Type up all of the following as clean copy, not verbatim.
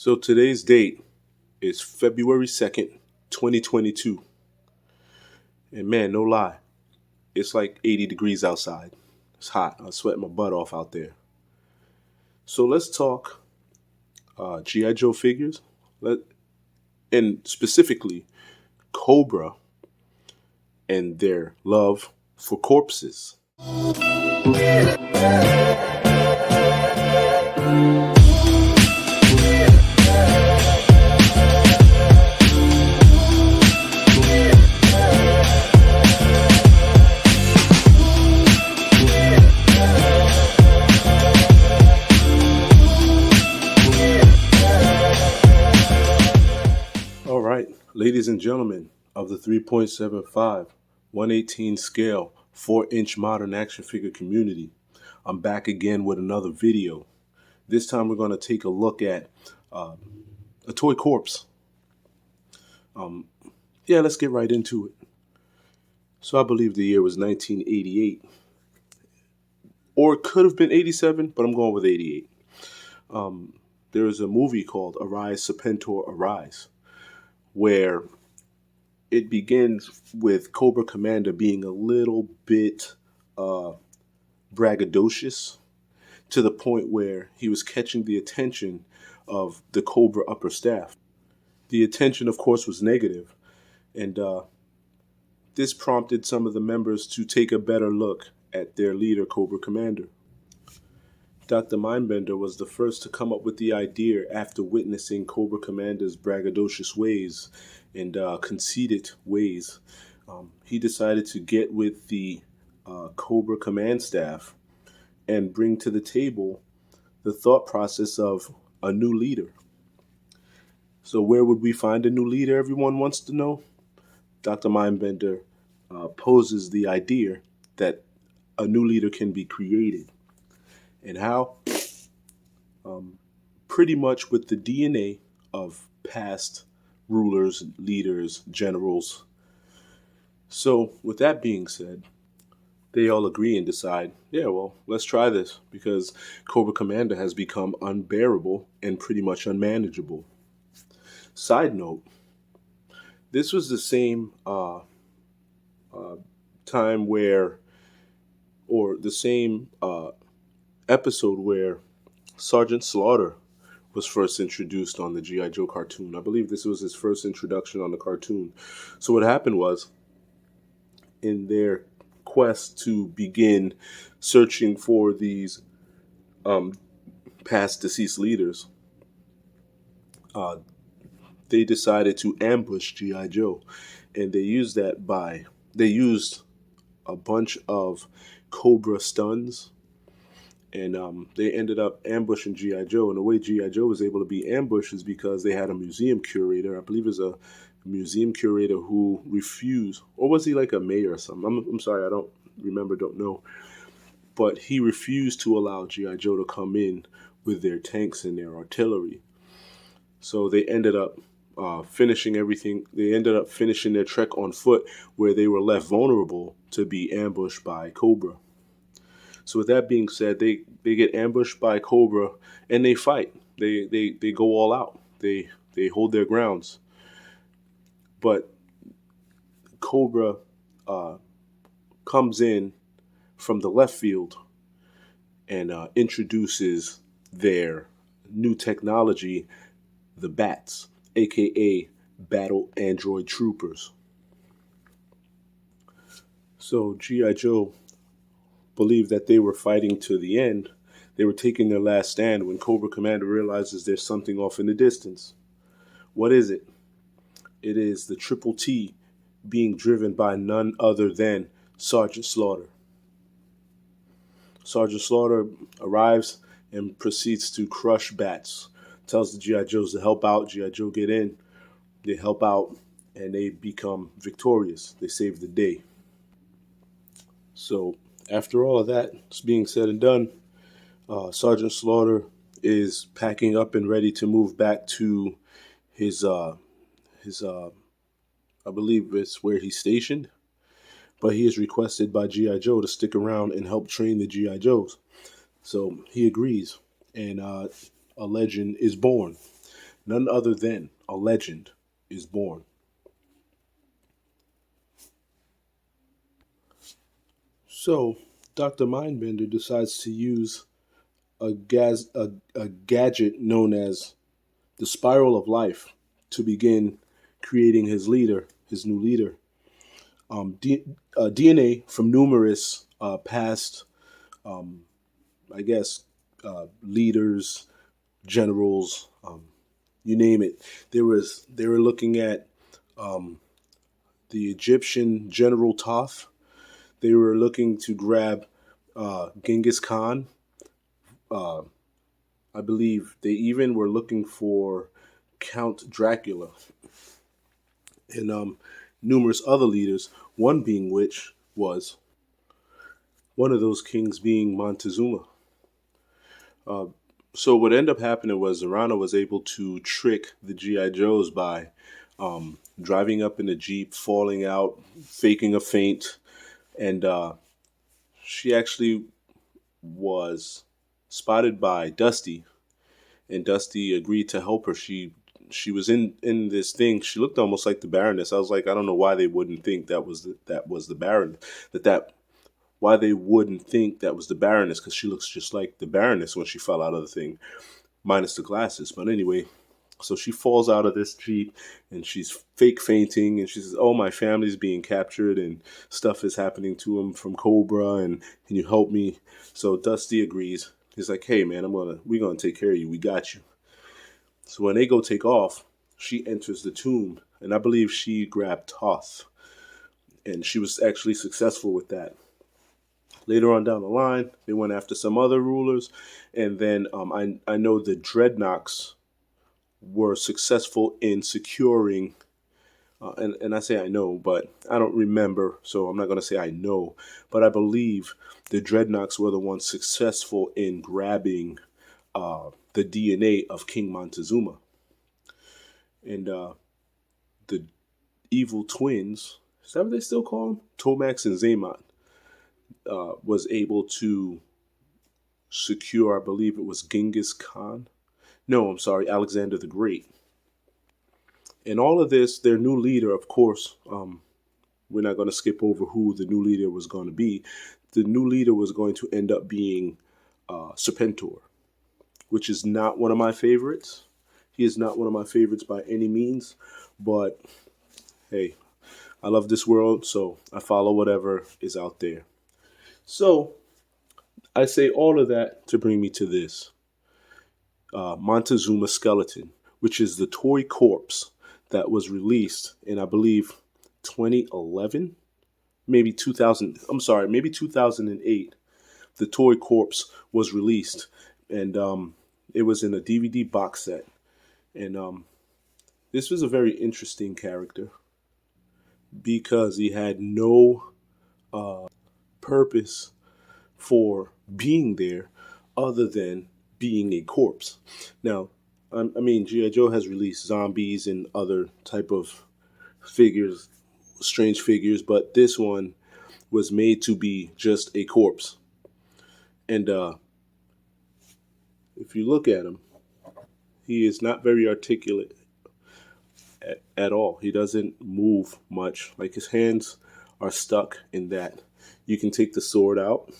So today's date is February 2nd, 2022. And man, no lie, it's like 80 degrees outside. It's hot. I'm sweating my butt off out there. So let's talk G.I. Joe figures, and specifically Cobra and their love for corpses. All right, ladies and gentlemen of the 3.75, 1/18 scale, 4-inch modern action figure community, I'm back again with another video. This time we're going to take a look at a toy corpse. Let's get right into it. So I believe the year was 1988, or it could have been 87, but I'm going with 88. There is a movie called Arise, Serpentor, Arise, where it begins with Cobra Commander being a little bit braggadocious, to the point where he was catching the attention of the Cobra upper staff. The attention, of course, was negative, and this prompted some of the members to take a better look at their leader, Cobra Commander. Dr. Mindbender was the first to come up with the idea after witnessing Cobra Commander's braggadocious ways and conceited ways. He decided to get with the Cobra Command staff and bring to the table the thought process of a new leader. So where would we find a new leader, everyone wants to know? Dr. Mindbender poses the idea that a new leader can be created. And how? Pretty much with the DNA of past rulers, leaders, generals. So with that being said, they all agree and decide, let's try this, because Cobra Commander has become unbearable and pretty much unmanageable. Side note, this was the same time where, or the same episode where Sergeant Slaughter was first introduced on the G.I. Joe cartoon. I believe this was his first introduction on the cartoon. So what happened was, in their quest to begin searching for these past deceased leaders, they decided to ambush G.I. Joe, and they used a bunch of Cobra stuns, and they ended up ambushing G.I. Joe. And the way G.I. Joe was able to be ambushed is because they had a museum curator. I believe it was a museum curator who refused, or was he like a mayor or something? I'm sorry, I don't know. But he refused to allow G.I. Joe to come in with their tanks and their artillery. So they ended up finishing everything. They ended up finishing their trek on foot, where they were left vulnerable to be ambushed by Cobra. So with that being said, they get ambushed by Cobra and they fight. They go all out. They hold their grounds. But Cobra comes in from the left field and introduces their new technology, the B.A.Ts, aka Battle Android Troopers. So G.I. Joe believed that they were fighting to the end. They were taking their last stand when Cobra Commander realizes there's something off in the distance. What is it? It is the Triple T being driven by none other than Sergeant Slaughter. Sergeant Slaughter arrives and proceeds to crush B.A.Ts. Tells the G.I. Joes to help out. G.I. Joe get in. They help out and they become victorious. They save the day. So after all of that is being said and done, Sergeant Slaughter is packing up and ready to move back to his I believe it's where he's stationed. But he is requested by G.I. Joe to stick around and help train the G.I. Joes. So he agrees, and a legend is born. None other than a legend is born. So, Dr. Mindbender decides to use a gadget known as the spiral of life to begin creating his new leader. DNA from numerous past, I guess, leaders, generals, you name it. They were looking at the Egyptian General Thoth. They were looking to grab Genghis Khan. I believe they even were looking for Count Dracula and numerous other leaders. One being which was one of those kings being Montezuma. So what ended up happening was Zarana was able to trick the GI Joes by driving up in a jeep, falling out, faking a faint, and she actually was spotted by Dusty, and Dusty agreed to help her. She was in this thing. She looked almost like the Baroness. I was like, I don't know why they wouldn't think that was the Baron that why they wouldn't think that was the Baroness, because she looks just like the Baroness when she fell out of the thing, minus the glasses. But anyway, so she falls out of this jeep and she's fake fainting, and she says, "Oh, my family's being captured and stuff is happening to them from Cobra, and can you help me?" So Dusty agrees. He's like, "Hey man, we're gonna take care of you. We got you." So when they go take off, she enters the tomb, and I believe she grabbed Toth, and she was actually successful with that. Later on down the line, they went after some other rulers, and then I know the Dreadnoks were successful in securing, and I say I know, but I don't remember, so I'm not going to say I know, but I believe the Dreadnoks were the ones successful in grabbing the DNA of King Montezuma. And the evil twins, is that what they still call them? Tomax and Zaymot, was able to secure, I believe it was Genghis Khan. No, I'm sorry, Alexander the Great. And all of this, their new leader, of course, we're not going to skip over who the new leader was going to be. The new leader was going to end up being Serpentor, which is not one of my favorites. He is not one of my favorites by any means, but hey, I love this world, so I follow whatever is out there. So I say all of that to bring me to this Montezuma skeleton, which is the toy corpse that was released in, I believe, 2011, maybe 2000. I'm sorry, maybe 2008. The toy corpse was released, and it was in a DVD box set. And this was a very interesting character because he had no purpose for being there other than being a corpse. Now, I mean, G.I. Joe has released zombies and other type of figures, strange figures, but this one was made to be just a corpse. And if you look at him, he is not very articulate at all. He doesn't move much. Like, his hands are stuck in that. You can take the sword out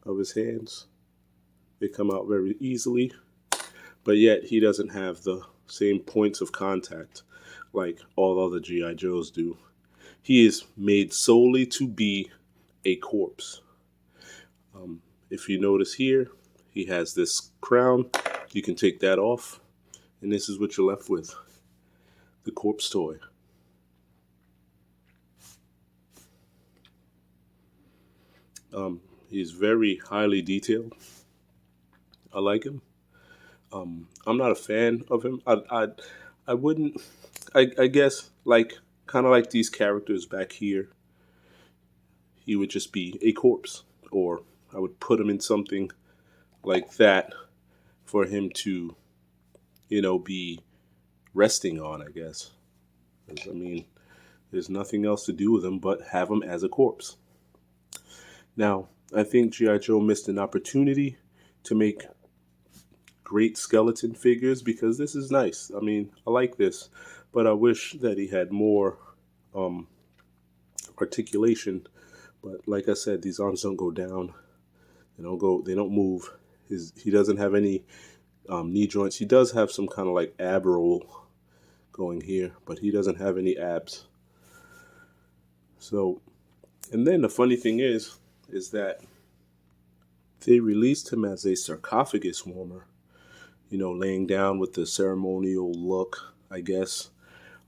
of his hands. They come out very easily, but yet he doesn't have the same points of contact like all other G.I. Joes do. He is made solely to be a corpse. If you notice here, he has this crown. You can take that off, and this is what you're left with, the corpse toy. He's very highly detailed. I like him. I'm not a fan of him. I wouldn't. I guess like kind of like these characters back here. He would just be a corpse, or I would put him in something like that for him to, be resting on. I guess. 'Cause, I mean, there's nothing else to do with him but have him as a corpse. Now, I think G.I. Joe missed an opportunity to make great skeleton figures because this is nice. I mean, I like this, but I wish that he had more articulation. But like I said, these arms don't go down. They don't move. He doesn't have any knee joints. He does have some kind of like ab roll going here, but he doesn't have any abs. So, and then the funny thing is that they released him as a sarcophagus warmer, laying down with the ceremonial look, I guess,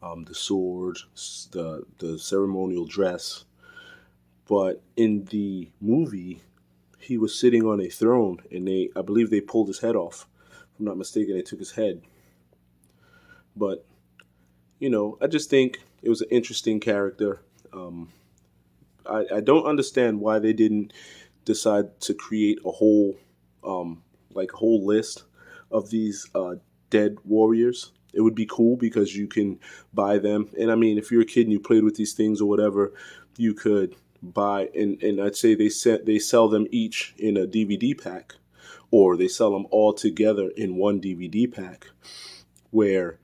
the sword, the ceremonial dress. But in the movie, he was sitting on a throne, and I believe they pulled his head off. If I'm not mistaken, they took his head. But, I just think it was an interesting character. I don't understand why they didn't decide to create a whole list of these dead warriors. It would be cool because you can buy them. And I mean, if you're a kid and you played with these things or whatever, you could buy, and I'd say they sell them each in a DVD pack, or they sell them all together in one DVD pack, where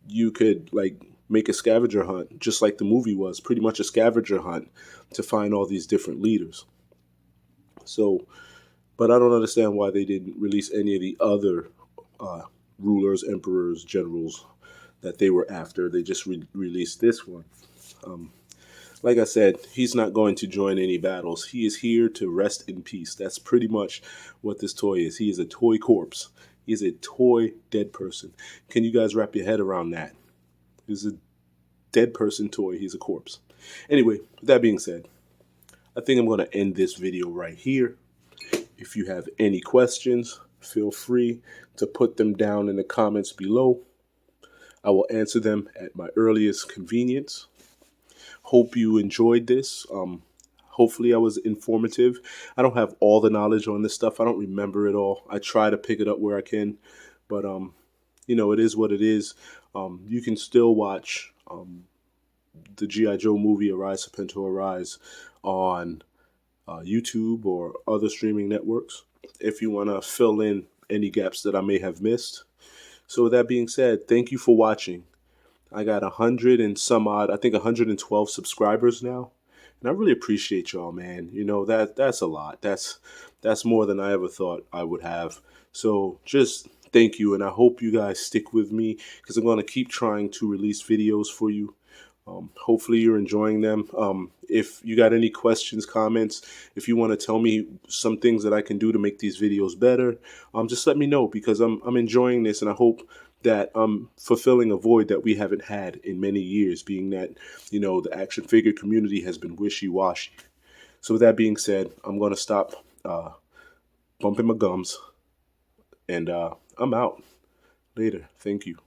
you could like make a scavenger hunt, just like the movie was, pretty much a scavenger hunt to find all these different leaders. So, but I don't understand why they didn't release any of the other rulers, emperors, generals that they were after. They just released this one. Like I said, he's not going to join any battles. He is here to rest in peace. That's pretty much what this toy is. He is a toy corpse. He is a toy dead person. Can you guys wrap your head around that? He's a dead person toy. He's a corpse. Anyway, with that being said, I think I'm going to end this video right here. If you have any questions, feel free to put them down in the comments below. I will answer them at my earliest convenience. Hope you enjoyed this. Hopefully I was informative. I don't have all the knowledge on this stuff. I don't remember it all. I try to pick it up where I can, but it is what it is. You can still watch the G.I. Joe movie Arise, Serpentor, Arise on YouTube or other streaming networks if you want to fill in any gaps that I may have missed. So with that being said, thank you for watching. I got 100 and some odd, I think 112 subscribers now. And I really appreciate y'all, man. That's a lot. That's more than I ever thought I would have. So just thank you. And I hope you guys stick with me because I'm going to keep trying to release videos for you. Hopefully you're enjoying them. If you got any questions, comments, if you want to tell me some things that I can do to make these videos better, just let me know because I'm enjoying this, and I hope that I'm fulfilling a void that we haven't had in many years, being that, the action figure community has been wishy-washy. So with that being said, I'm going to stop bumping my gums, and I'm out. Later. Thank you.